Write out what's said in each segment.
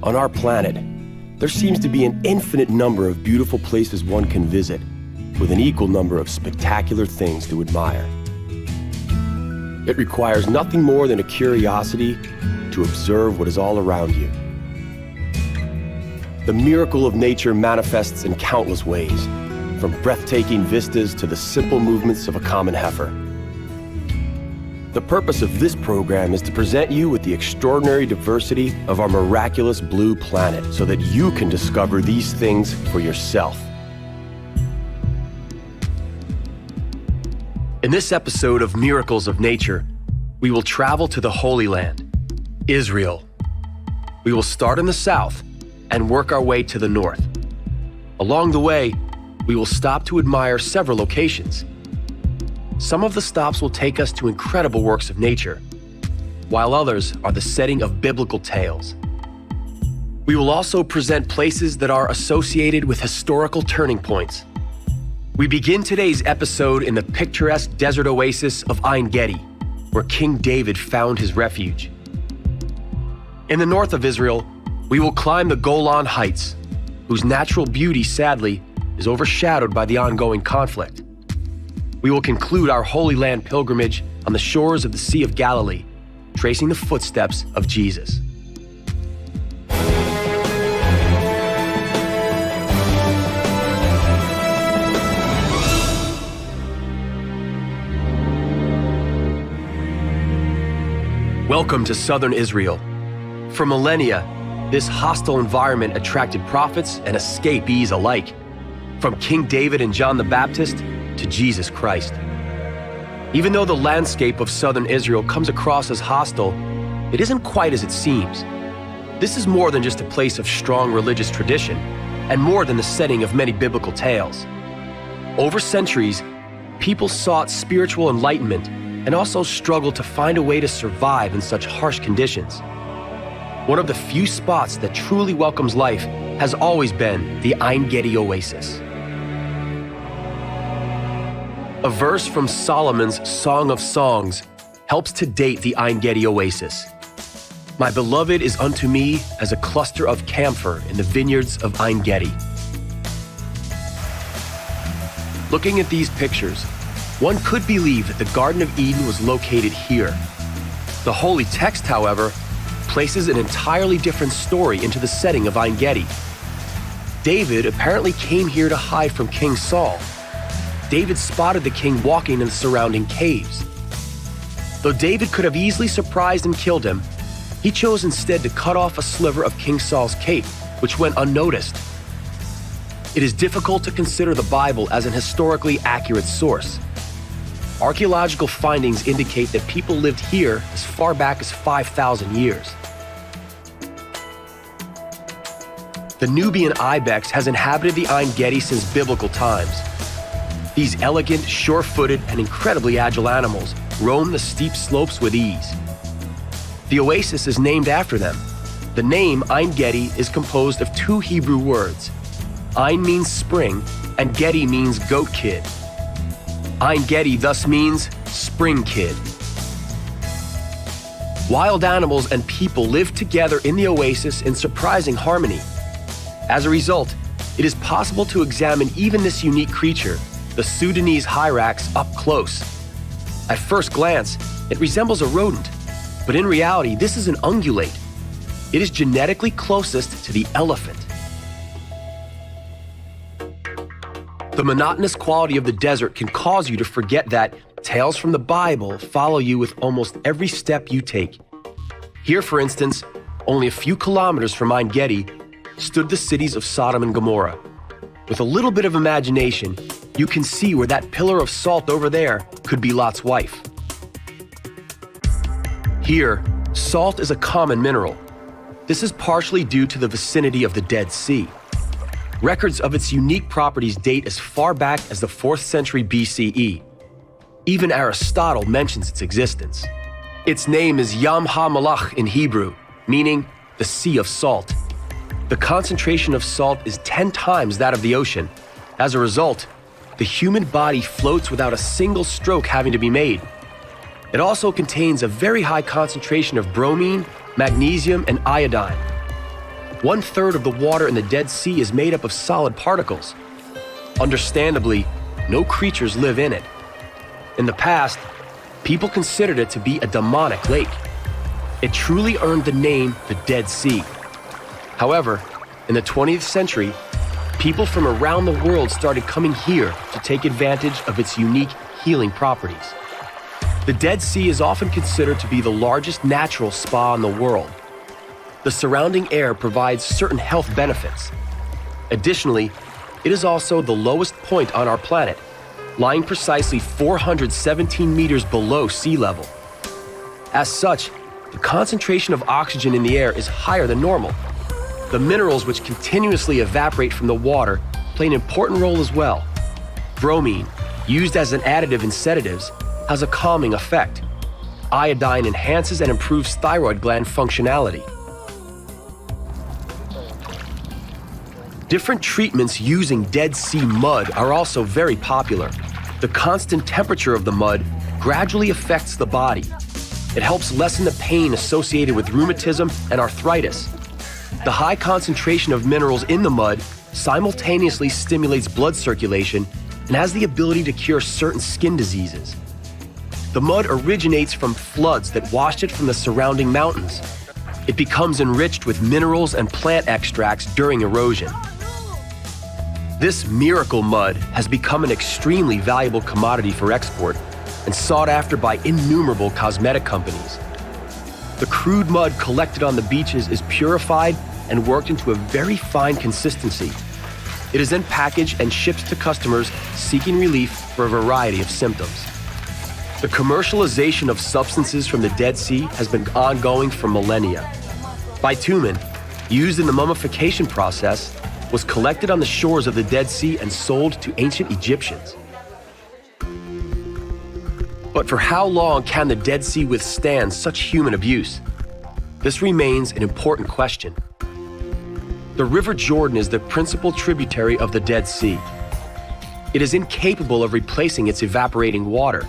On our planet, there seems to be an infinite number of beautiful places one can visit, with an equal number of spectacular things to admire. It requires nothing more than a curiosity to observe what is all around you. The miracle of nature manifests in countless ways, from breathtaking vistas to the simple movements of a common heifer. The purpose of this program is to present you with the extraordinary diversity of our miraculous blue planet so that you can discover these things for yourself. In this episode of Miracles of Nature, we will travel to the Holy Land, Israel. We will start in the south and work our way to the north. Along the way, we will stop to admire several locations. Some of the stops will take us to incredible works of nature, while others are the setting of biblical tales. We will also present places that are associated with historical turning points. We begin today's episode in the picturesque desert oasis of Ein Gedi, where King David found his refuge. In the north of Israel, we will climb the Golan Heights, whose natural beauty, sadly, is overshadowed by the ongoing conflict. We will conclude our Holy Land pilgrimage on the shores of the Sea of Galilee, tracing the footsteps of Jesus. Welcome to southern Israel. For millennia, this hostile environment attracted prophets and escapees alike, from King David and John the Baptist to Jesus Christ. Even though the landscape of southern Israel comes across as hostile, it isn't quite as it seems. This is more than just a place of strong religious tradition, and more than the setting of many biblical tales. Over centuries, people sought spiritual enlightenment and also struggled to find a way to survive in such harsh conditions. One of the few spots that truly welcomes life has always been the Ein Gedi oasis. A verse from Solomon's Song of Songs helps to date the Ein Gedi oasis. My beloved is unto me as a cluster of camphor in the vineyards of Ein Gedi. Looking at these pictures, one could believe that the Garden of Eden was located here. The Holy Text, however, places an entirely different story into the setting of Ein Gedi. David apparently came here to hide from King Saul. David spotted the king walking in the surrounding caves. Though David could have easily surprised and killed him, he chose instead to cut off a sliver of King Saul's cape, which went unnoticed. It is difficult to consider the Bible as an historically accurate source. Archaeological findings indicate that people lived here as far back as 5,000 years. The Nubian ibex has inhabited the Ein Gedi since biblical times. These elegant, sure-footed, and incredibly agile animals roam the steep slopes with ease. The oasis is named after them. The name Ein Gedi is composed of two Hebrew words. Ein means spring, and Gedi means goat kid. Ein Gedi thus means spring kid. Wild animals and people live together in the oasis in surprising harmony. As a result, it is possible to examine even this unique creature, the Sudanese hyrax, up close. At first glance, it resembles a rodent, but in reality, this is an ungulate. It is genetically closest to the elephant. The monotonous quality of the desert can cause you to forget that tales from the Bible follow you with almost every step you take. Here, for instance, only a few kilometers from Ein Gedi, stood the cities of Sodom and Gomorrah. With a little bit of imagination, you can see where that pillar of salt over there could be Lot's wife. Here, salt is a common mineral. This is partially due to the vicinity of the Dead Sea. Records of its unique properties date as far back as the 4th century BCE. Even Aristotle mentions its existence. Its name is Yam HaMelach in Hebrew, meaning the Sea of Salt. The concentration of salt is 10 times that of the ocean. As a result, the human body floats without a single stroke having to be made. It also contains a very high concentration of bromine, magnesium, and iodine. 1/3 of the water in the Dead Sea is made up of solid particles. Understandably, no creatures live in it. In the past, people considered it to be a demonic lake. It truly earned the name the Dead Sea. However, in the 20th century, people from around the world started coming here to take advantage of its unique healing properties. The Dead Sea is often considered to be the largest natural spa in the world. The surrounding air provides certain health benefits. Additionally, it is also the lowest point on our planet, lying precisely 417 meters below sea level. As such, the concentration of oxygen in the air is higher than normal. The minerals which continuously evaporate from the water play an important role as well. Bromine, used as an additive in sedatives, has a calming effect. Iodine enhances and improves thyroid gland functionality. Different treatments using Dead Sea mud are also very popular. The constant temperature of the mud gradually affects the body. It helps lessen the pain associated with rheumatism and arthritis. The high concentration of minerals in the mud simultaneously stimulates blood circulation and has the ability to cure certain skin diseases. The mud originates from floods that washed it from the surrounding mountains. It becomes enriched with minerals and plant extracts during erosion. This miracle mud has become an extremely valuable commodity for export and sought after by innumerable cosmetic companies. The crude mud collected on the beaches is purified and worked into a very fine consistency. It is then packaged and shipped to customers seeking relief for a variety of symptoms. The commercialization of substances from the Dead Sea has been ongoing for millennia. Bitumen, used in the mummification process, was collected on the shores of the Dead Sea and sold to ancient Egyptians. But for how long can the Dead Sea withstand such human abuse? This remains an important question. The River Jordan is the principal tributary of the Dead Sea. It is incapable of replacing its evaporating water.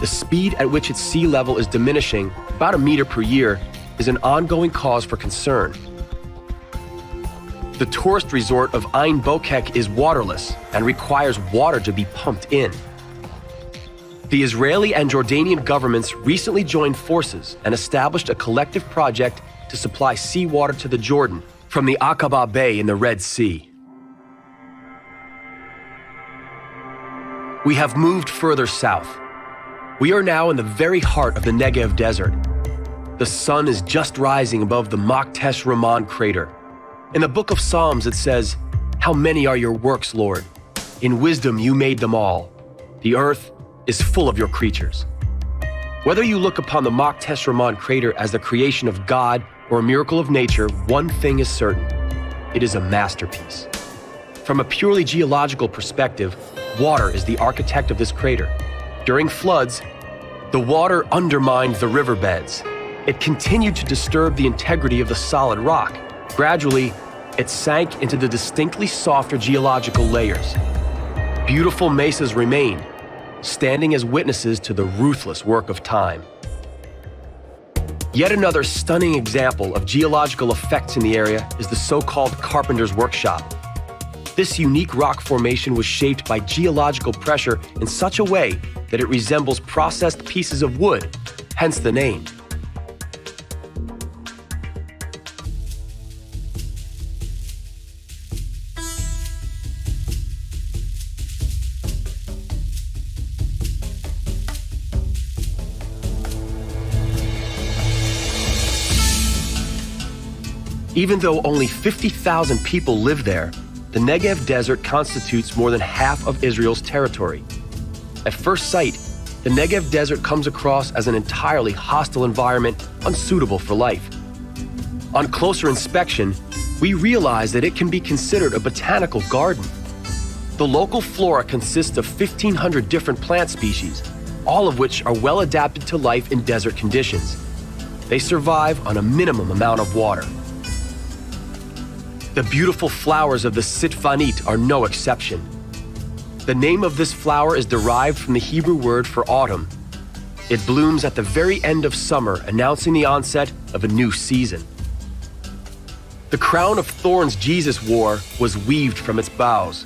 The speed at which its sea level is diminishing, about a meter per year, is an ongoing cause for concern. The tourist resort of Ain Bokek is waterless and requires water to be pumped in. The Israeli and Jordanian governments recently joined forces and established a collective project to supply seawater to the Jordan from the Aqaba Bay in the Red Sea. We have moved further south. We are now in the very heart of the Negev Desert. The sun is just rising above the Maktesh Raman crater. In the book of Psalms it says, "How many are your works, Lord? In wisdom you made them all. The earth is full of your creatures." Whether you look upon the Maktesh Raman crater as the creation of God or a miracle of nature, one thing is certain. It is a masterpiece. From a purely geological perspective, water is the architect of this crater. During floods, the water undermined the riverbeds. It continued to disturb the integrity of the solid rock. Gradually, it sank into the distinctly softer geological layers. Beautiful mesas remained, standing as witnesses to the ruthless work of time. Yet another stunning example of geological effects in the area is the so-called Carpenter's Workshop. This unique rock formation was shaped by geological pressure in such a way that it resembles processed pieces of wood, hence the name. Even though only 50,000 people live there, the Negev Desert constitutes more than half of Israel's territory. At first sight, the Negev Desert comes across as an entirely hostile environment unsuitable for life. On closer inspection, we realize that it can be considered a botanical garden. The local flora consists of 1,500 different plant species, all of which are well adapted to life in desert conditions. They survive on a minimum amount of water. The beautiful flowers of the Sitfanit are no exception. The name of this flower is derived from the Hebrew word for autumn. It blooms at the very end of summer, announcing the onset of a new season. The crown of thorns Jesus wore was weaved from its boughs.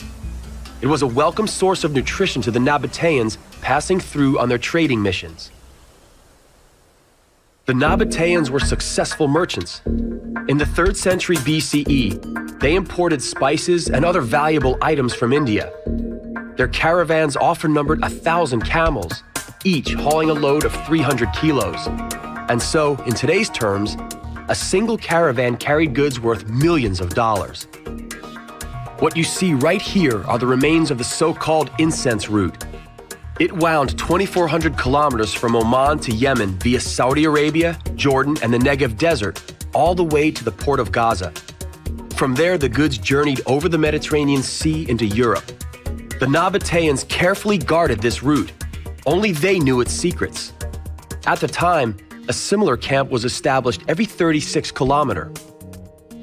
It was a welcome source of nutrition to the Nabateans passing through on their trading missions. The Nabateans were successful merchants. In the 3rd century BCE, they imported spices and other valuable items from India. Their caravans often numbered 1,000 camels, each hauling a load of 300 kilos. And so, in today's terms, a single caravan carried goods worth millions of dollars. What you see right here are the remains of the so-called incense route. It wound 2,400 kilometers from Oman to Yemen via Saudi Arabia, Jordan, and the Negev Desert, all the way to the port of Gaza. From there, the goods journeyed over the Mediterranean Sea into Europe. The Nabateans carefully guarded this route. Only they knew its secrets. At the time, a similar camp was established every 36 kilometers.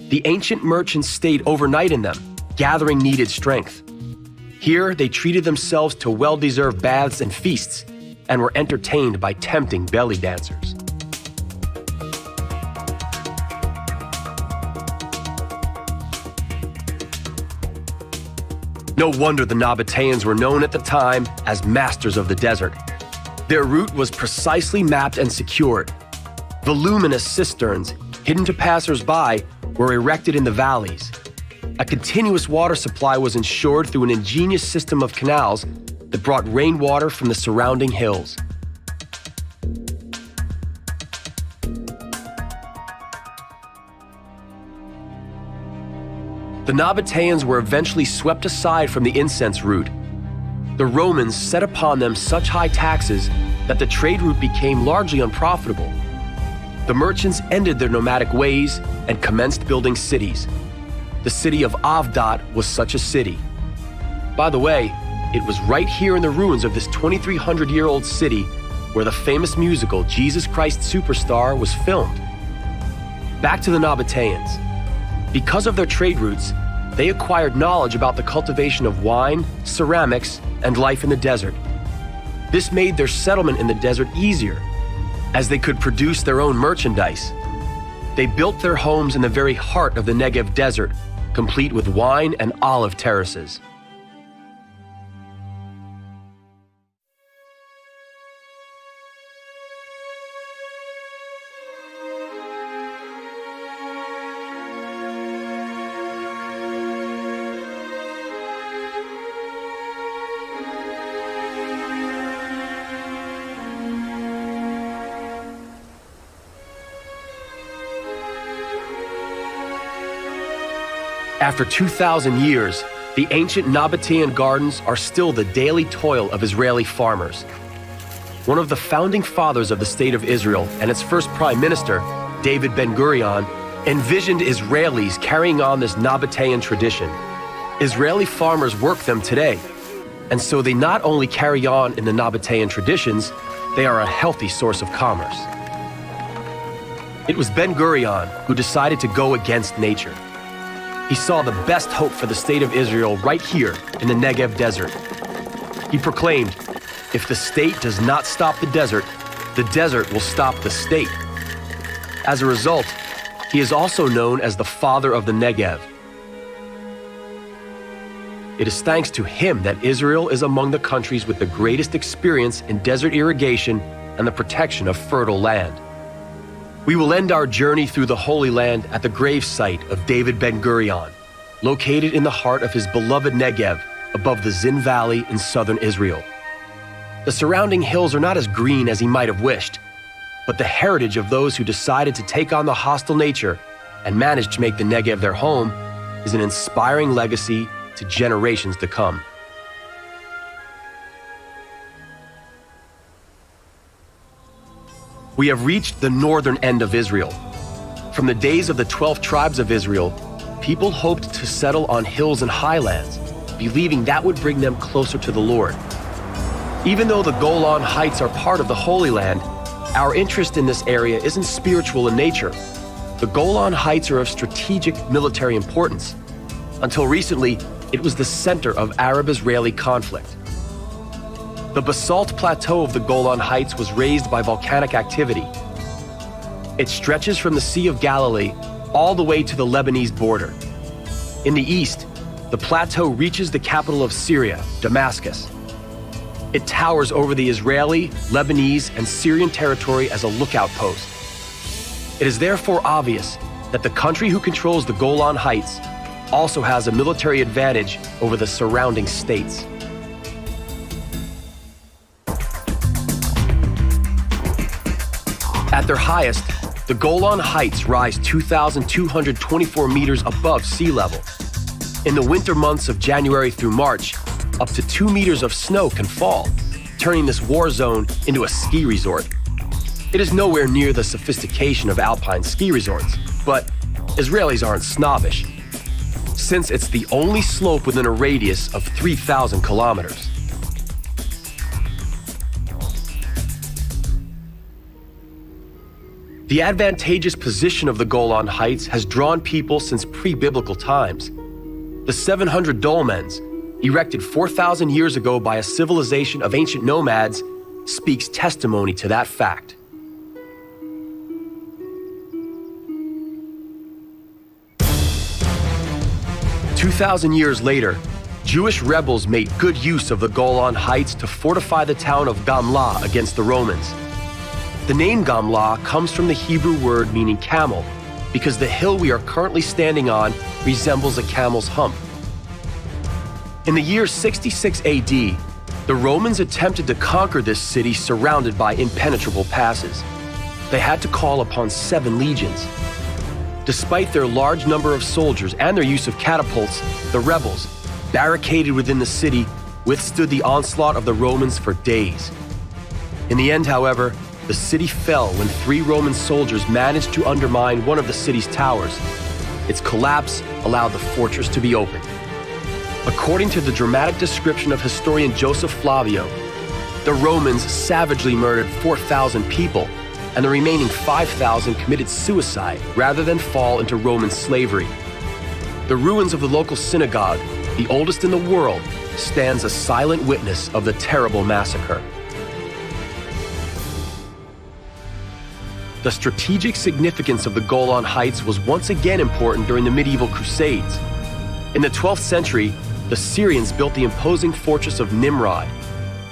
The ancient merchants stayed overnight in them, gathering needed strength. Here, they treated themselves to well-deserved baths and feasts, and were entertained by tempting belly dancers. No wonder the Nabateans were known at the time as masters of the desert. Their route was precisely mapped and secured. Voluminous cisterns, hidden to passers-by, were erected in the valleys. A continuous water supply was ensured through an ingenious system of canals that brought rainwater from the surrounding hills. The Nabateans were eventually swept aside from the incense route. The Romans set upon them such high taxes that the trade route became largely unprofitable. The merchants ended their nomadic ways and commenced building cities. The city of Avdat was such a city. By the way, it was right here in the ruins of this 2,300-year-old city where the famous musical Jesus Christ Superstar was filmed. Back to the Nabateans. Because of their trade routes, they acquired knowledge about the cultivation of wine, ceramics, and life in the desert. This made their settlement in the desert easier, as they could produce their own merchandise. They built their homes in the very heart of the Negev Desert, complete with wine and olive terraces. After 2,000 years, the ancient Nabatean gardens are still the daily toil of Israeli farmers. One of the founding fathers of the State of Israel and its first prime minister, David Ben-Gurion, envisioned Israelis carrying on this Nabatean tradition. Israeli farmers work them today, and so they not only carry on in the Nabatean traditions, they are a healthy source of commerce. It was Ben-Gurion who decided to go against nature. He saw the best hope for the state of Israel right here in the Negev Desert. He proclaimed, if the state does not stop the desert will stop the state. As a result, he is also known as the father of the Negev. It is thanks to him that Israel is among the countries with the greatest experience in desert irrigation and the protection of fertile land. We will end our journey through the Holy Land at the grave site of David Ben-Gurion, located in the heart of his beloved Negev, above the Zin Valley in southern Israel. The surrounding hills are not as green as he might have wished, but the heritage of those who decided to take on the hostile nature and managed to make the Negev their home is an inspiring legacy to generations to come. We have reached the northern end of Israel. From the days of the 12 tribes of Israel, people hoped to settle on hills and highlands, believing that would bring them closer to the Lord. Even though the Golan Heights are part of the Holy Land, our interest in this area isn't spiritual in nature. The Golan Heights are of strategic military importance. Until recently, it was the center of Arab-Israeli conflict. The basalt plateau of the Golan Heights was raised by volcanic activity. It stretches from the Sea of Galilee all the way to the Lebanese border. In the east, the plateau reaches the capital of Syria, Damascus. It towers over the Israeli, Lebanese, and Syrian territory as a lookout post. It is therefore obvious that the country who controls the Golan Heights also has a military advantage over the surrounding states. At their highest, the Golan Heights rise 2,224 meters above sea level. In the winter months of January through March, up to 2 meters of snow can fall, turning this war zone into a ski resort. It is nowhere near the sophistication of alpine ski resorts, but Israelis aren't snobbish, since it's the only slope within a radius of 3,000 kilometers. The advantageous position of the Golan Heights has drawn people since pre-biblical times. The 700 dolmens, erected 4,000 years ago by a civilization of ancient nomads, speaks testimony to that fact. "2,000 years later, Jewish rebels made good use of the Golan Heights to fortify the town of Gamla against the Romans. The name Gamla comes from the Hebrew word meaning camel, because the hill we are currently standing on resembles a camel's hump. In the year 66 AD, the Romans attempted to conquer this city surrounded by impenetrable passes. They had to call upon 7 legions. Despite their large number of soldiers and their use of catapults, the rebels, barricaded within the city, withstood the onslaught of the Romans for days. In the end, however, the city fell when 3 Roman soldiers managed to undermine one of the city's towers. Its collapse allowed the fortress to be opened. According to the dramatic description of historian Joseph Flavio, the Romans savagely murdered 4,000 people, and the remaining 5,000 committed suicide rather than fall into Roman slavery. The ruins of the local synagogue, the oldest in the world, stands a silent witness of the terrible massacre. The strategic significance of the Golan Heights was once again important during the medieval Crusades. In the 12th century, the Syrians built the imposing fortress of Nimrod.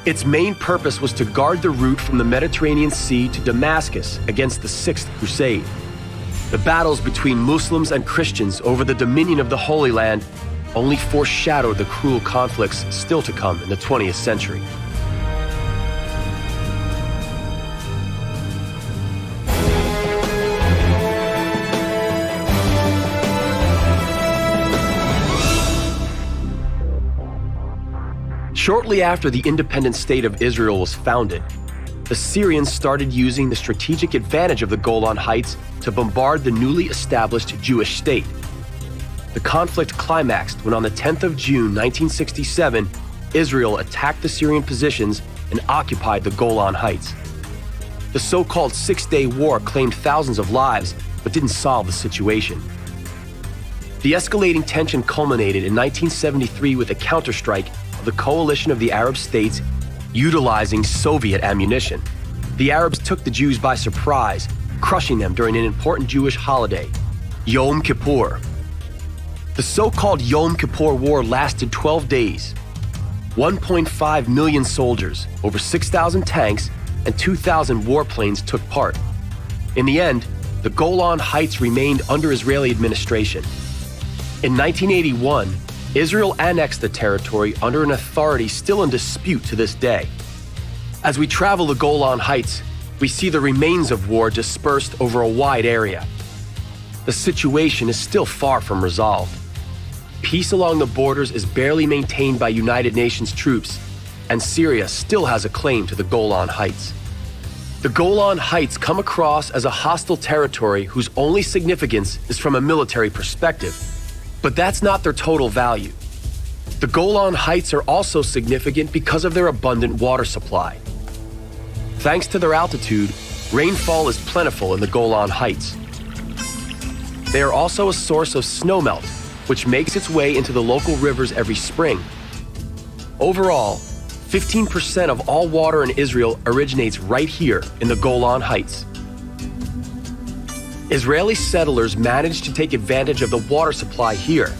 Its main purpose was to guard the route from the Mediterranean Sea to Damascus against the 6th Crusade. The battles between Muslims and Christians over the dominion of the Holy Land only foreshadowed the cruel conflicts still to come in the 20th century. Shortly after the independent state of Israel was founded, the Syrians started using the strategic advantage of the Golan Heights to bombard the newly established Jewish state. The conflict climaxed when on the 10th of June 1967, Israel attacked the Syrian positions and occupied the Golan Heights. The so-called Six-Day War claimed thousands of lives, but didn't solve the situation. The escalating tension culminated in 1973 with a counterstrike of the coalition of the Arab states utilizing Soviet ammunition. The Arabs took the Jews by surprise, crushing them during an important Jewish holiday, Yom Kippur. The so-called Yom Kippur War lasted 12 days. 1.5 million soldiers, over 6,000 tanks, and 2,000 warplanes took part. In the end, the Golan Heights remained under Israeli administration. In 1981, Israel annexed the territory under an authority still in dispute to this day. As we travel the Golan Heights, we see the remains of war dispersed over a wide area. The situation is still far from resolved. Peace along the borders is barely maintained by United Nations troops, and Syria still has a claim to the Golan Heights. The Golan Heights come across as a hostile territory whose only significance is from a military perspective. But that's not their total value. The Golan Heights are also significant because of their abundant water supply. Thanks to their altitude, rainfall is plentiful in the Golan Heights. They are also a source of snowmelt, which makes its way into the local rivers every spring. Overall, 15% of all water in Israel originates right here in the Golan Heights. Israeli settlers managed to take advantage of the water supply here.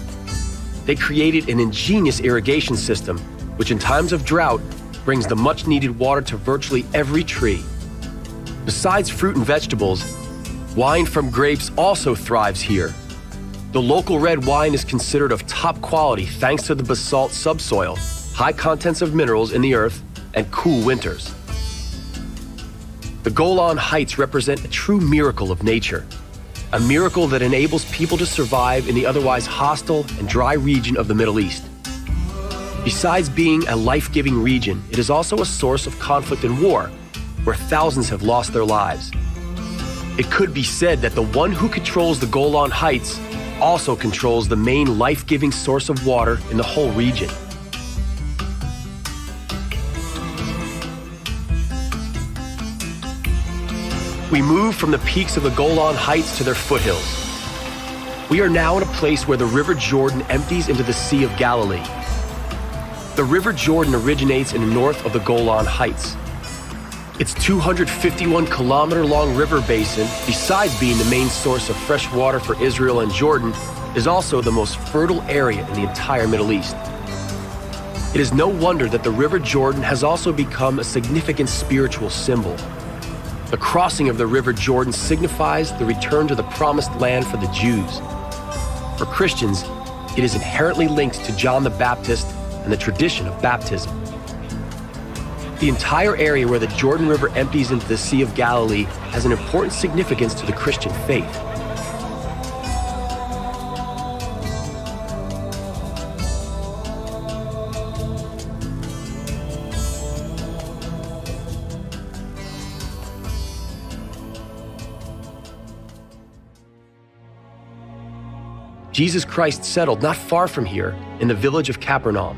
They created an ingenious irrigation system, which in times of drought brings the much-needed water to virtually every tree. Besides fruit and vegetables, wine from grapes also thrives here. The local red wine is considered of top quality thanks to the basalt subsoil, high contents of minerals in the earth, and cool winters. The Golan Heights represent a true miracle of nature, a miracle that enables people to survive in the otherwise hostile and dry region of the Middle East. Besides being a life-giving region, it is also a source of conflict and war, where thousands have lost their lives. It could be said that the one who controls the Golan Heights also controls the main life-giving source of water in the whole region. We move from the peaks of the Golan Heights to their foothills. We are now in a place where the River Jordan empties into the Sea of Galilee. The River Jordan originates in the north of the Golan Heights. Its 251-kilometer-long river basin, besides being the main source of fresh water for Israel and Jordan, is also the most fertile area in the entire Middle East. It is no wonder that the River Jordan has also become a significant spiritual symbol. The crossing of the River Jordan signifies the return to the promised land for the Jews. For Christians, it is inherently linked to John the Baptist and the tradition of baptism. The entire area where the Jordan River empties into the Sea of Galilee has an important significance to the Christian faith. Jesus Christ settled not far from here in the village of Capernaum.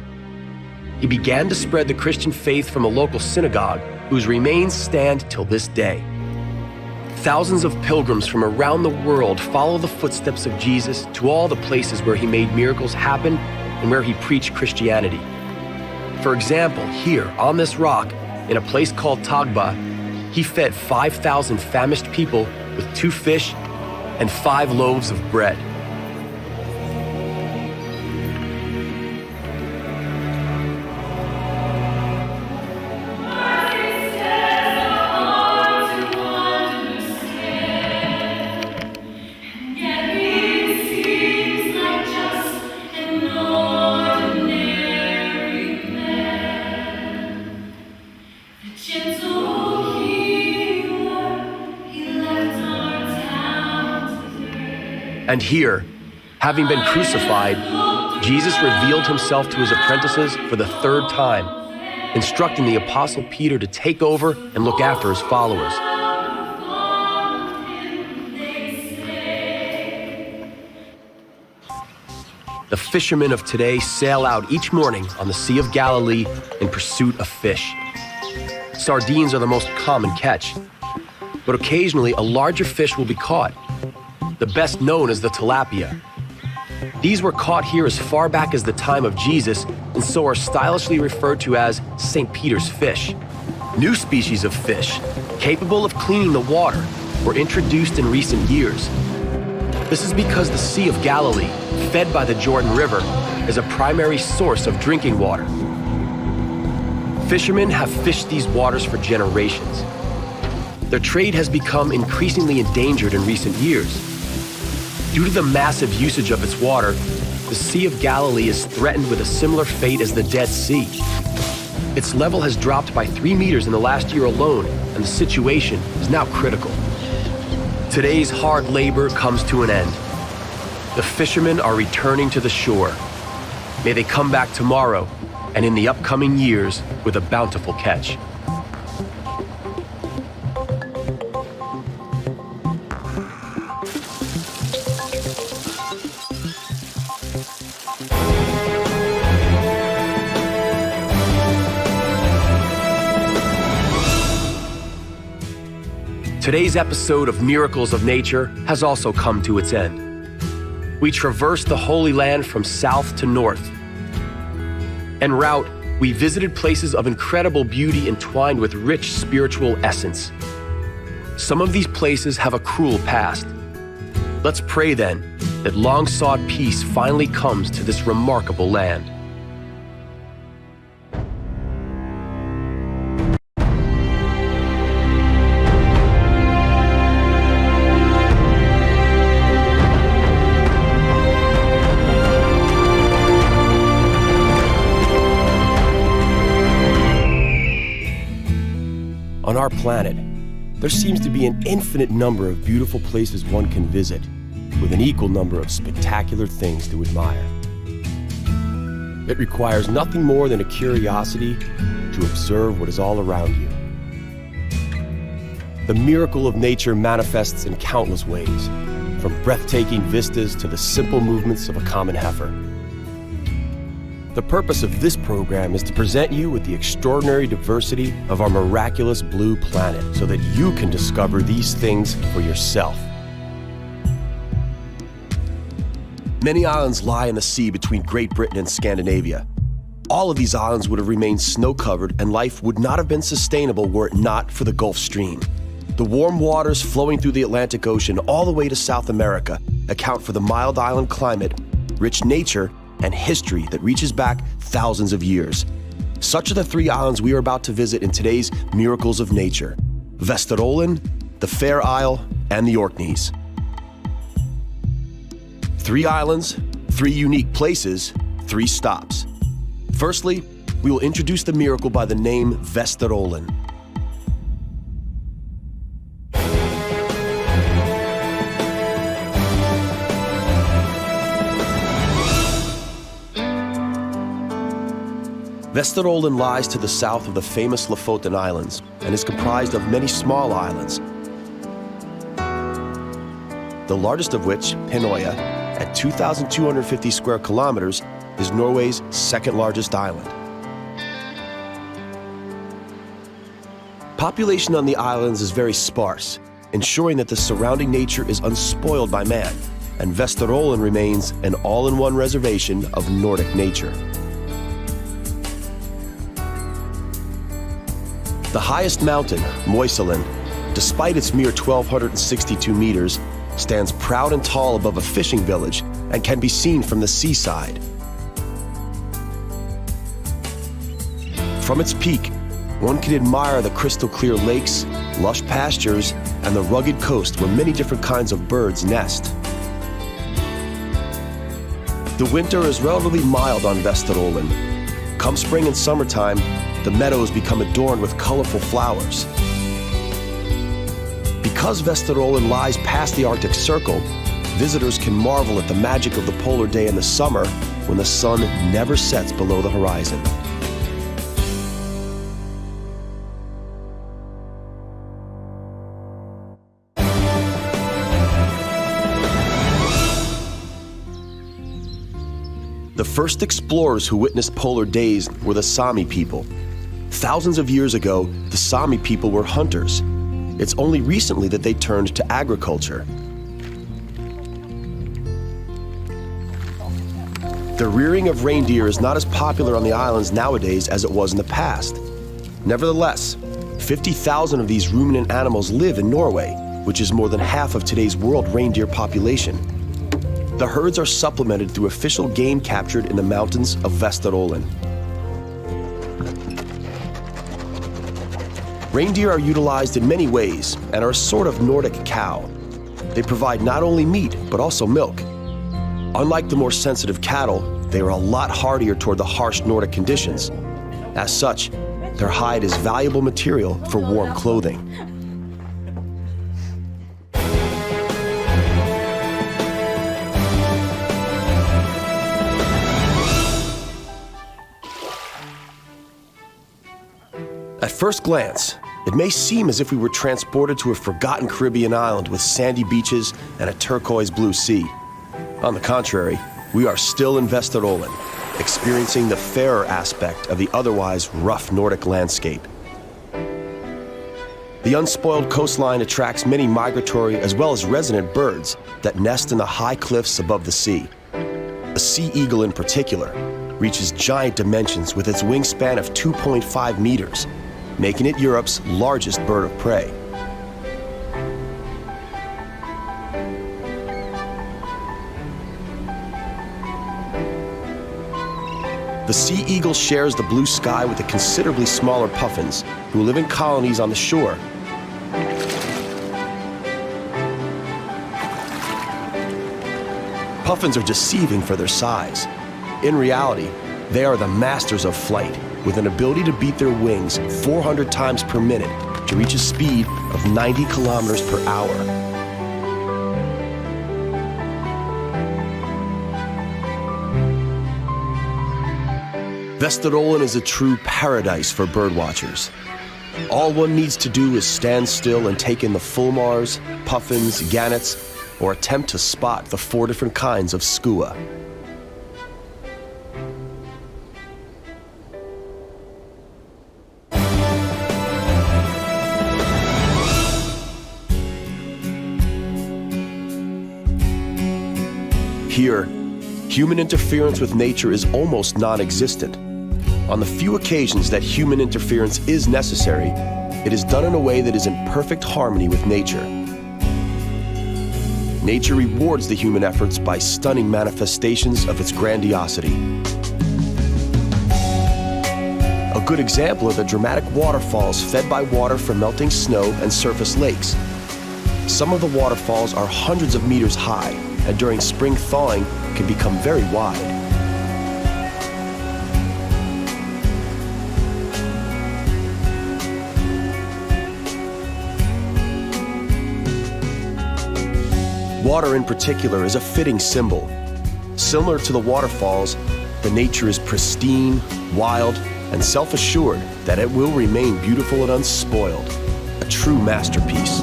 He began to spread the Christian faith from a local synagogue whose remains stand till this day. Thousands of pilgrims from around the world follow the footsteps of Jesus to all the places where he made miracles happen and where he preached Christianity. For example, here on this rock, in a place called Tagba, he fed 5,000 famished people with 2 fish and 5 loaves of bread. And here, having been crucified, Jesus revealed himself to his apprentices for the 3rd time, instructing the Apostle Peter to take over and look after his followers. The fishermen of today sail out each morning on the Sea of Galilee in pursuit of fish. Sardines are the most common catch, but occasionally a larger fish will be caught, the best known as the tilapia. These were caught here as far back as the time of Jesus and so are stylishly referred to as St. Peter's fish. New species of fish, capable of cleaning the water, were introduced in recent years. This is because the Sea of Galilee, fed by the Jordan River, is a primary source of drinking water. Fishermen have fished these waters for generations. Their trade has become increasingly endangered in recent years. Due to the massive usage of its water, the Sea of Galilee is threatened with a similar fate as the Dead Sea. Its level has dropped by 3 meters in the last year alone, and the situation is now critical. Today's hard labor comes to an end. The fishermen are returning to the shore. May they come back tomorrow and in the upcoming years with a bountiful catch. Today's episode of Miracles of Nature has also come to its end. We traversed the Holy Land from south to north. En route, we visited places of incredible beauty entwined with rich spiritual essence. Some of these places have a cruel past, Let's pray then that long-sought peace finally comes to this remarkable land. On our planet, there seems to be an infinite number of beautiful places one can visit, with an equal number of spectacular things to admire. It requires nothing more than a curiosity to observe what is all around you. The miracle of nature manifests in countless ways, from breathtaking vistas to the simple movements of a common heifer. The purpose of this program is to present you with the extraordinary diversity of our miraculous blue planet so that you can discover these things for yourself. Many islands lie in the sea between Great Britain and Scandinavia. All of these islands would have remained snow-covered and life would not have been sustainable were it not for the Gulf Stream. The warm waters flowing through the Atlantic Ocean all the way to South America account for the mild island climate, rich nature, and history that reaches back thousands of years. Such are the three islands we are about to visit in today's Miracles of Nature: Vesterålen, the Fair Isle, and the Orkneys. 3 islands, 3 unique places, 3 stops. Firstly, we will introduce the miracle by the name Vesterålen. Vesterålen lies to the south of the famous Lofoten Islands and is comprised of many small islands. The largest of which, Pinoya, at 2,250 square kilometers, is Norway's second largest island. Population on the islands is very sparse, ensuring that the surrounding nature is unspoiled by man, and Vesterålen remains an all-in-one reservation of Nordic nature. The highest mountain, Moiselen, despite its mere 1,262 meters, stands proud and tall above a fishing village and can be seen from the seaside. From its peak, one can admire the crystal-clear lakes, lush pastures, and the rugged coast where many different kinds of birds nest. The winter is relatively mild on Vesterålen. Come spring and summertime, the meadows become adorned with colorful flowers. Because Vesterålen lies past the Arctic Circle, visitors can marvel at the magic of the polar day in the summer when the sun never sets below the horizon. The first explorers who witnessed polar days were the Sami people. Thousands of years ago, the Sami people were hunters. It's only recently that they turned to agriculture. The rearing of reindeer is not as popular on the islands nowadays as it was in the past. Nevertheless, 50,000 of these ruminant animals live in Norway, which is more than half of today's world reindeer population. The herds are supplemented through official game captured in the mountains of Vesterålen. Reindeer are utilized in many ways and are a sort of Nordic cow. They provide not only meat, but also milk. Unlike the more sensitive cattle, they are a lot hardier toward the harsh Nordic conditions. As such, their hide is valuable material for warm clothing. At first glance, it may seem as if we were transported to a forgotten Caribbean island with sandy beaches and a turquoise blue sea. On the contrary, we are still in Vesterålen, experiencing the fairer aspect of the otherwise rough Nordic landscape. The unspoiled coastline attracts many migratory as well as resident birds that nest in the high cliffs above the sea. The sea eagle in particular reaches giant dimensions with its wingspan of 2.5 meters, making it Europe's largest bird of prey. The sea eagle shares the blue sky with the considerably smaller puffins, who live in colonies on the shore. Puffins are deceiving for their size. In reality, they are the masters of flight, with an ability to beat their wings 400 times per minute to reach a speed of 90 kilometers per hour. Vesterålen is a true paradise for birdwatchers. All one needs to do is stand still and take in the fulmars, puffins, gannets, or attempt to spot the 4 different kinds of skua. Here, human interference with nature is almost non-existent. On the few occasions that human interference is necessary, it is done in a way that is in perfect harmony with nature. Nature rewards the human efforts by stunning manifestations of its grandiosity. A good example are the dramatic waterfalls fed by water from melting snow and surface lakes. Some of the waterfalls are hundreds of meters high, and during spring thawing can become very wide. Water in particular is a fitting symbol. Similar to the waterfalls, the nature is pristine, wild, and self-assured that it will remain beautiful and unspoiled, a true masterpiece.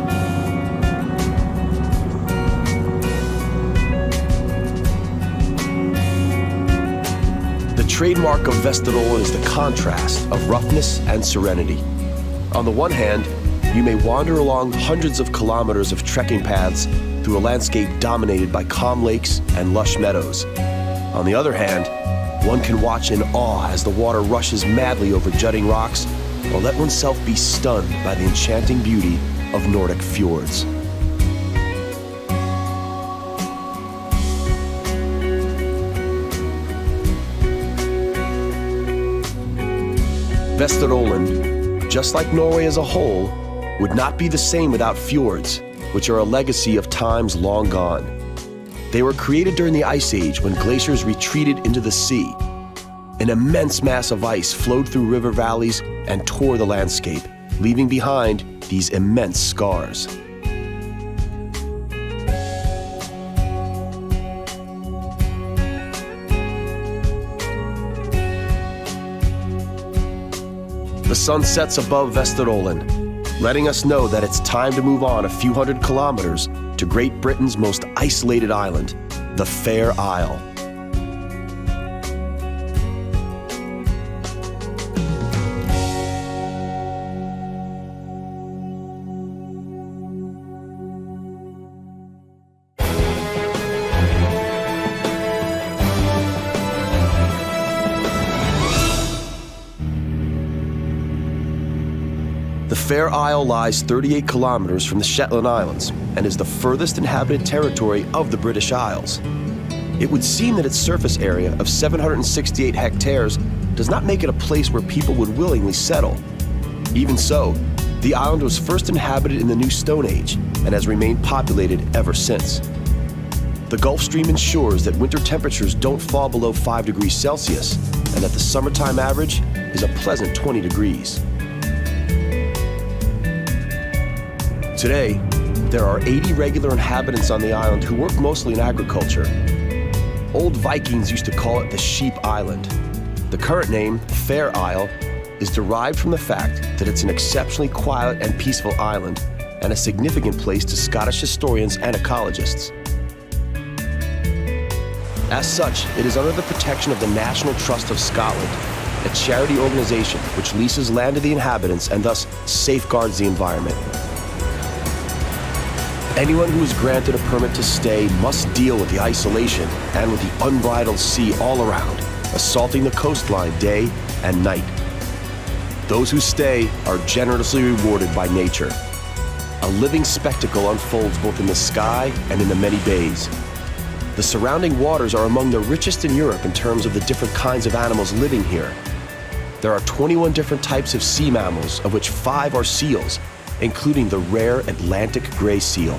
The trademark of Vesterålen is the contrast of roughness and serenity. On the one hand, you may wander along hundreds of kilometers of trekking paths through a landscape dominated by calm lakes and lush meadows. On the other hand, one can watch in awe as the water rushes madly over jutting rocks, or let oneself be stunned by the enchanting beauty of Nordic fjords. Vesterålen, just like Norway as a whole, would not be the same without fjords, which are a legacy of times long gone. They were created during the Ice Age when glaciers retreated into the sea. An immense mass of ice flowed through river valleys and tore the landscape, leaving behind these immense scars. The sun sets above Vesterålen, letting us know that it's time to move on a few hundred kilometers to Great Britain's most isolated island, the Fair Isle. The Fair Isle lies 38 kilometers from the Shetland Islands and is the furthest inhabited territory of the British Isles. It would seem that its surface area of 768 hectares does not make it a place where people would willingly settle. Even so, the island was first inhabited in the New Stone Age and has remained populated ever since. The Gulf Stream ensures that winter temperatures don't fall below 5 degrees Celsius and that the summertime average is a pleasant 20 degrees. Today, there are 80 regular inhabitants on the island who work mostly in agriculture. Old Vikings used to call it the Sheep Island. The current name, Fair Isle, is derived from the fact that it's an exceptionally quiet and peaceful island and a significant place to Scottish historians and ecologists. As such, it is under the protection of the National Trust of Scotland, a charity organization which leases land to the inhabitants and thus safeguards the environment. Anyone who is granted a permit to stay must deal with the isolation and with the unbridled sea all around, assaulting the coastline day and night. Those who stay are generously rewarded by nature. A living spectacle unfolds both in the sky and in the many bays. The surrounding waters are among the richest in Europe in terms of the different kinds of animals living here. There are 21 different types of sea mammals, of which 5 are seals, including the rare Atlantic gray seal.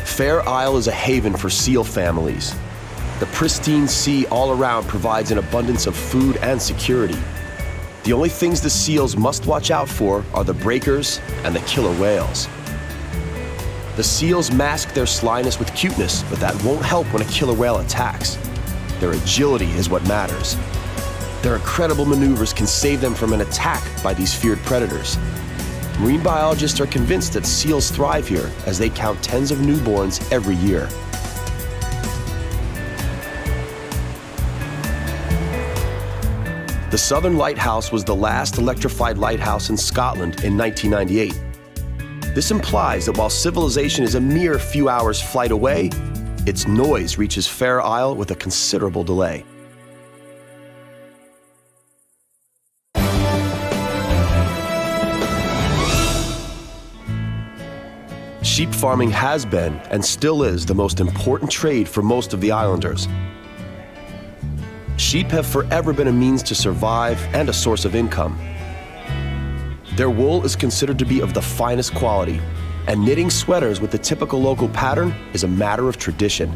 Fair Isle is a haven for seal families. The pristine sea all around provides an abundance of food and security. The only things the seals must watch out for are the breakers and the killer whales. The seals mask their slyness with cuteness, but that won't help when a killer whale attacks. Their agility is what matters. Their incredible maneuvers can save them from an attack by these feared predators. Marine biologists are convinced that seals thrive here as they count tens of newborns every year. The Southern Lighthouse was the last electrified lighthouse in Scotland in 1998. This implies that while civilization is a mere few hours' flight away, its noise reaches Fair Isle with a considerable delay. Sheep farming has been, and still is, the most important trade for most of the islanders. Sheep have forever been a means to survive and a source of income. Their wool is considered to be of the finest quality, and knitting sweaters with the typical local pattern is a matter of tradition.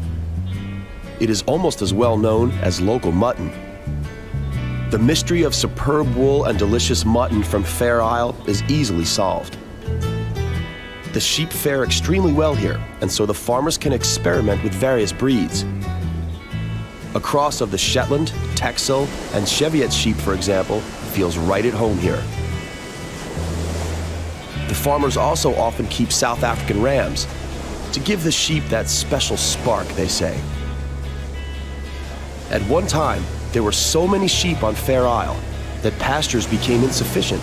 It is almost as well known as local mutton. The mystery of superb wool and delicious mutton from Fair Isle is easily solved. The sheep fare extremely well here, and so the farmers can experiment with various breeds. A cross of the Shetland, Texel, and Cheviot sheep, for example, feels right at home here. The farmers also often keep South African rams to give the sheep that special spark, they say. At one time, there were so many sheep on Fair Isle that pastures became insufficient.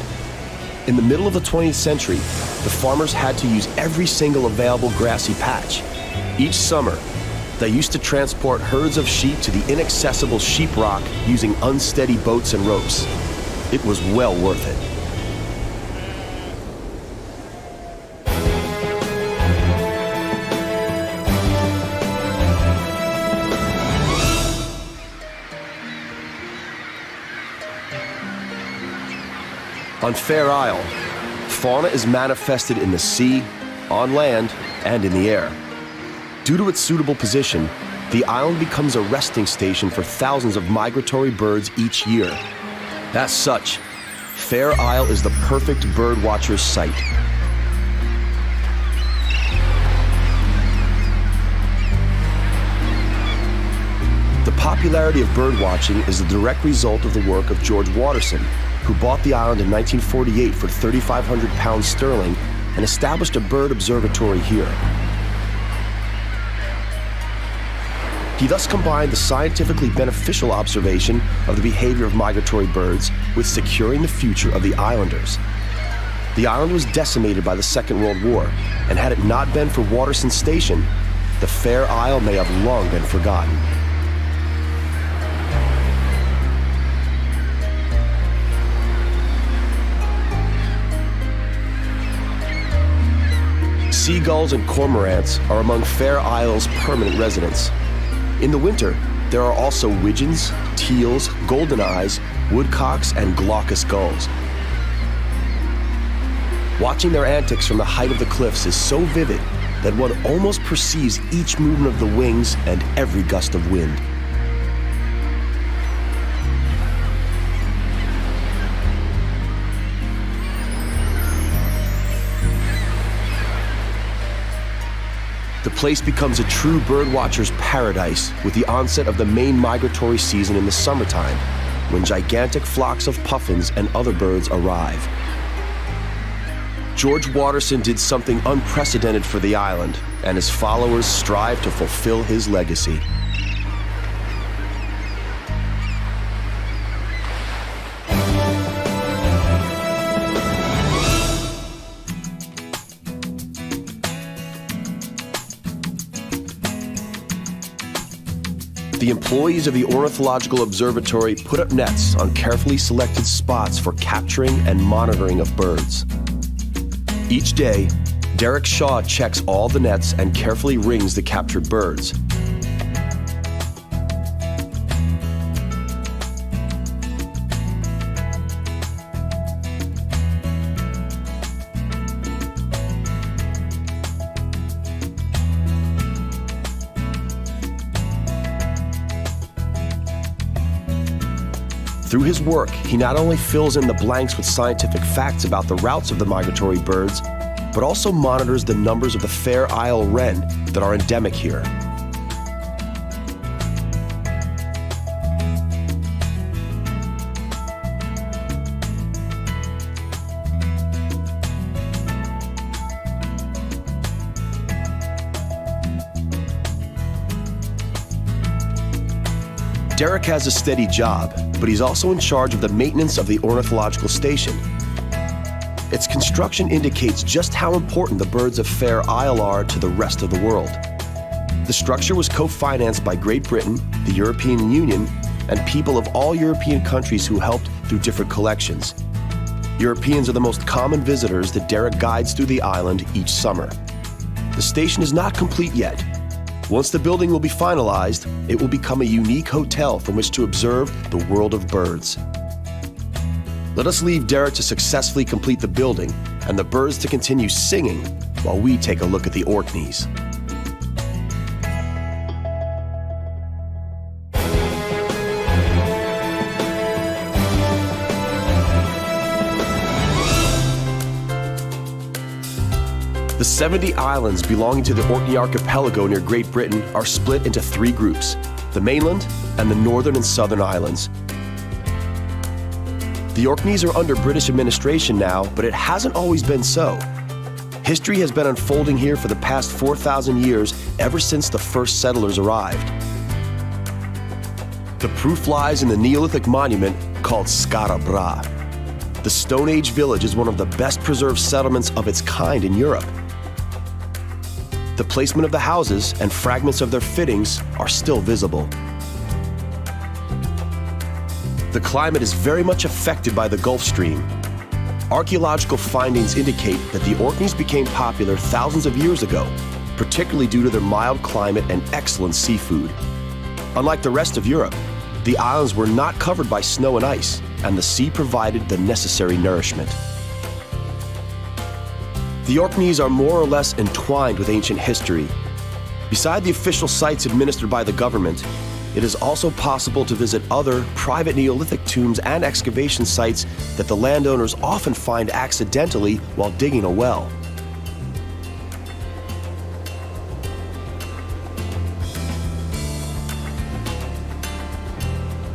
In the middle of the 20th century, the farmers had to use every single available grassy patch. Each summer, they used to transport herds of sheep to the inaccessible sheep rock using unsteady boats and ropes. It was well worth it. On Fair Isle, fauna is manifested in the sea, on land, and in the air. Due to its suitable position, the island becomes a resting station for thousands of migratory birds each year. As such, Fair Isle is the perfect birdwatcher's site. The popularity of birdwatching is the direct result of the work of George Waterson, who bought the island in 1948 for £3,500 sterling and established a bird observatory here. He thus combined the scientifically beneficial observation of the behavior of migratory birds with securing the future of the islanders. The island was decimated by the Second World War, and had it not been for Waterson's station, the Fair Isle may have long been forgotten. Seagulls and cormorants are among Fair Isle's permanent residents. In the winter, there are also widgeons, teals, goldeneyes, woodcocks, and glaucous gulls. Watching their antics from the height of the cliffs is so vivid that one almost perceives each movement of the wings and every gust of wind. The place becomes a true birdwatcher's paradise with the onset of the main migratory season in the summertime, when gigantic flocks of puffins and other birds arrive. George Waterson did something unprecedented for the island, and his followers strive to fulfill his legacy. The employees of the Ornithological Observatory put up nets on carefully selected spots for capturing and monitoring of birds. Each day, Derek Shaw checks all the nets and carefully rings the captured birds. Through his work, he not only fills in the blanks with scientific facts about the routes of the migratory birds, but also monitors the numbers of the Fair Isle wren that are endemic here. Derek has a steady job, but he's also in charge of the maintenance of the ornithological station. Its construction indicates just how important the birds of Fair Isle are to the rest of the world. The structure was co-financed by Great Britain, the European Union, and people of all European countries who helped through different collections. Europeans are the most common visitors that Derek guides through the island each summer. The station is not complete yet. Once the building will be finalized, it will become a unique hotel from which to observe the world of birds. Let us leave Derek to successfully complete the building and the birds to continue singing while we take a look at the Orkneys. The 70 islands belonging to the Orkney Archipelago near Great Britain are split into 3 groups: the mainland and the northern and southern islands. The Orkneys are under British administration now, but it hasn't always been so. History has been unfolding here for the past 4,000 years, ever since the first settlers arrived. The proof lies in the Neolithic monument called Skara Brae. The Stone Age village is one of the best preserved settlements of its kind in Europe. The placement of the houses and fragments of their fittings are still visible. The climate is very much affected by the Gulf Stream. Archaeological findings indicate that the Orkneys became popular thousands of years ago, particularly due to their mild climate and excellent seafood. Unlike the rest of Europe, the islands were not covered by snow and ice, and the sea provided the necessary nourishment. The Orkneys are more or less entwined with ancient history. Beside the official sites administered by the government, it is also possible to visit other private Neolithic tombs and excavation sites that the landowners often find accidentally while digging a well.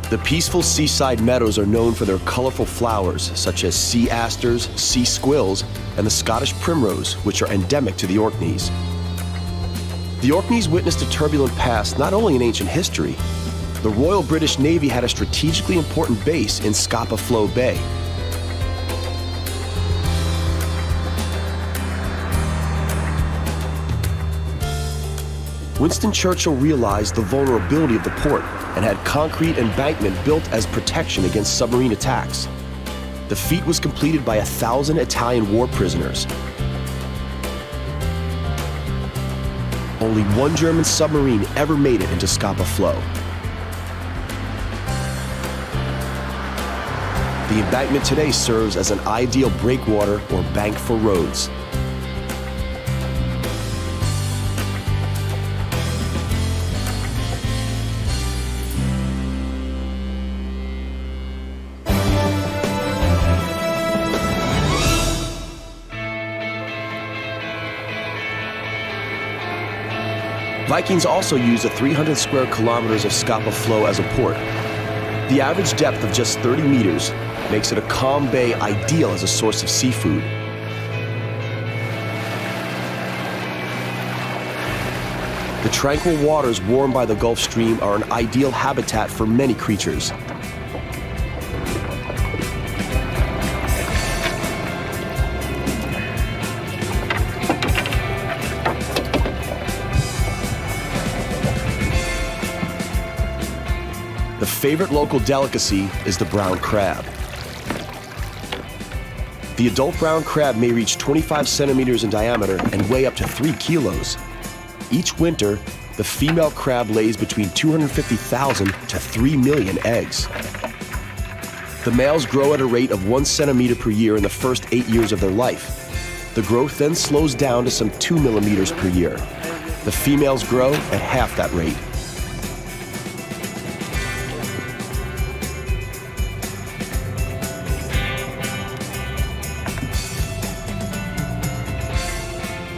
The peaceful seaside meadows are known for their colorful flowers, such as sea asters, sea squills, and the Scottish primrose, which are endemic to the Orkneys. The Orkneys witnessed a turbulent past not only in ancient history. The Royal British Navy had a strategically important base in Scapa Flow Bay. Winston Churchill realized the vulnerability of the port and had concrete embankment built as protection against submarine attacks. The feat was completed by 1,000 Italian war prisoners. Only one German submarine ever made it into Scapa Flow. The embankment today serves as an ideal breakwater or bank for roads. Vikings also used the 300 square kilometers of Scapa Flow as a port. The average depth of just 30 meters makes it a calm bay ideal as a source of seafood. The tranquil waters warmed by the Gulf Stream are an ideal habitat for many creatures. The favorite local delicacy is the brown crab. The adult brown crab may reach 25 centimeters in diameter and weigh up to 3 kilos. Each winter, the female crab lays between 250,000 to 3 million eggs. The males grow at a rate of 1 centimeter per year in the first 8 years of their life. The growth then slows down to some 2 millimeters per year. The females grow at half that rate.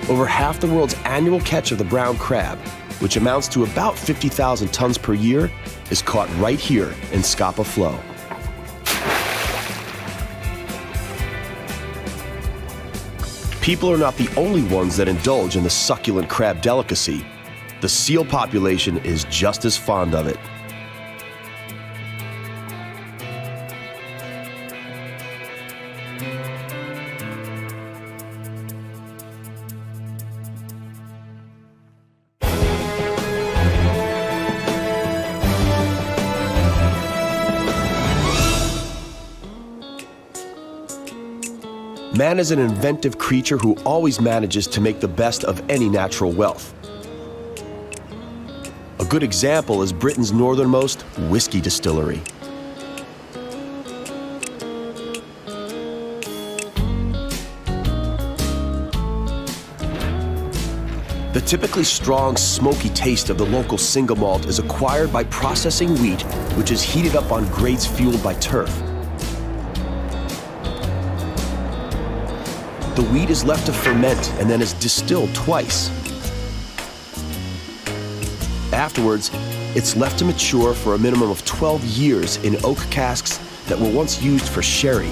Over half the world's annual catch of the brown crab, which amounts to about 50,000 tons per year, is caught right here in Scapa Flow. People are not the only ones that indulge in the succulent crab delicacy. The seal population is just as fond of it. Man is an inventive creature who always manages to make the best of any natural wealth. A good example is Britain's northernmost whiskey distillery. The typically strong, smoky taste of the local single malt is acquired by processing wheat, which is heated up on grates fueled by turf. The wheat is left to ferment and then is distilled twice. Afterwards, it's left to mature for a minimum of 12 years in oak casks that were once used for sherry.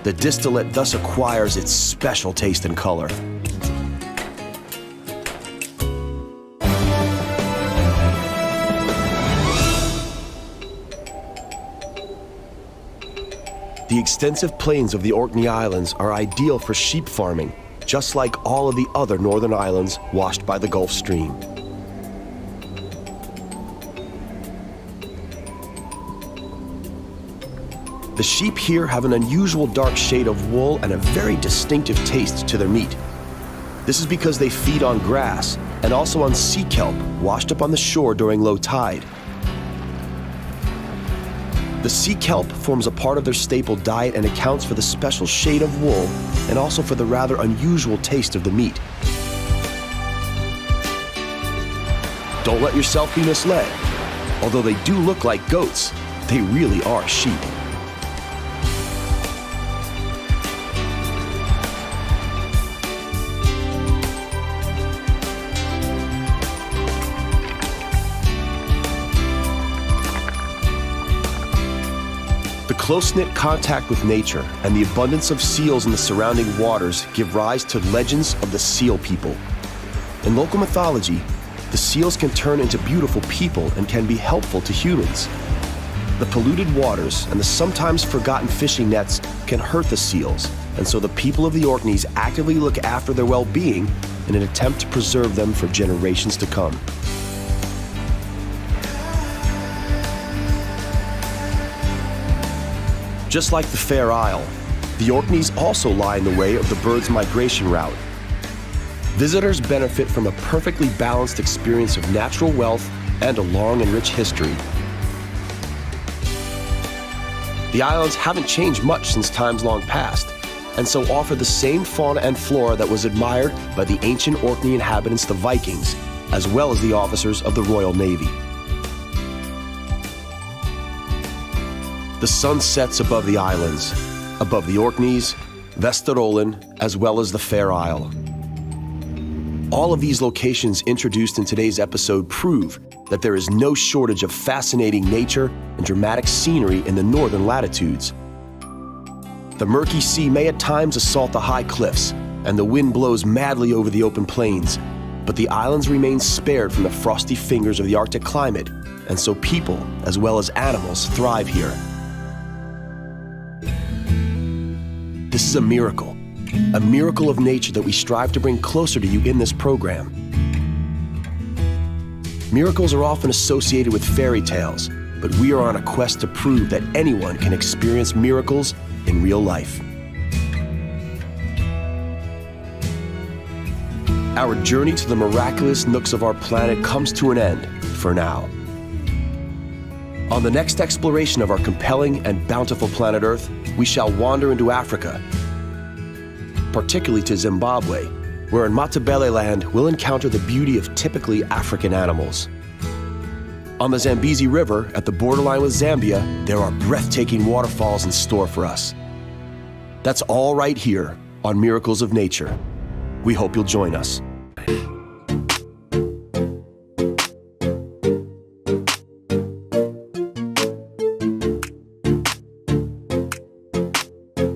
The distillate thus acquires its special taste and color. The extensive plains of the Orkney Islands are ideal for sheep farming, just like all of the other northern islands washed by the Gulf Stream. The sheep here have an unusual dark shade of wool and a very distinctive taste to their meat. This is because they feed on grass and also on sea kelp washed up on the shore during low tide. The sea kelp forms a part of their staple diet and accounts for the special shade of wool and also for the rather unusual taste of the meat. Don't let yourself be misled. Although they do look like goats, they really are sheep. The close-knit contact with nature and the abundance of seals in the surrounding waters give rise to legends of the seal people. In local mythology, the seals can turn into beautiful people and can be helpful to humans. The polluted waters and the sometimes forgotten fishing nets can hurt the seals, and so the people of the Orkneys actively look after their well-being in an attempt to preserve them for generations to come. Just like the Fair Isle, the Orkneys also lie in the way of the bird's migration route. Visitors benefit from a perfectly balanced experience of natural wealth and a long and rich history. The islands haven't changed much since times long past, and so offer the same fauna and flora that was admired by the ancient Orkney inhabitants, the Vikings, as well as the officers of the Royal Navy. The sun sets above the islands, above the Orkneys, Vesterålen, as well as the Fair Isle. All of these locations introduced in today's episode prove that there is no shortage of fascinating nature and dramatic scenery in the northern latitudes. The murky sea may at times assault the high cliffs, and the wind blows madly over the open plains, but the islands remain spared from the frosty fingers of the Arctic climate, and so people, as well as animals, thrive here. This is a miracle of nature that we strive to bring closer to you in this program. Miracles are often associated with fairy tales, but we are on a quest to prove that anyone can experience miracles in real life. Our journey to the miraculous nooks of our planet comes to an end for now. On the next exploration of our compelling and bountiful planet Earth, we shall wander into Africa, particularly to Zimbabwe, where in Matabele land we'll encounter the beauty of typically African animals. On the Zambezi River, at the borderline with Zambia, there are breathtaking waterfalls in store for us. That's all right here on Miracles of Nature. We hope you'll join us.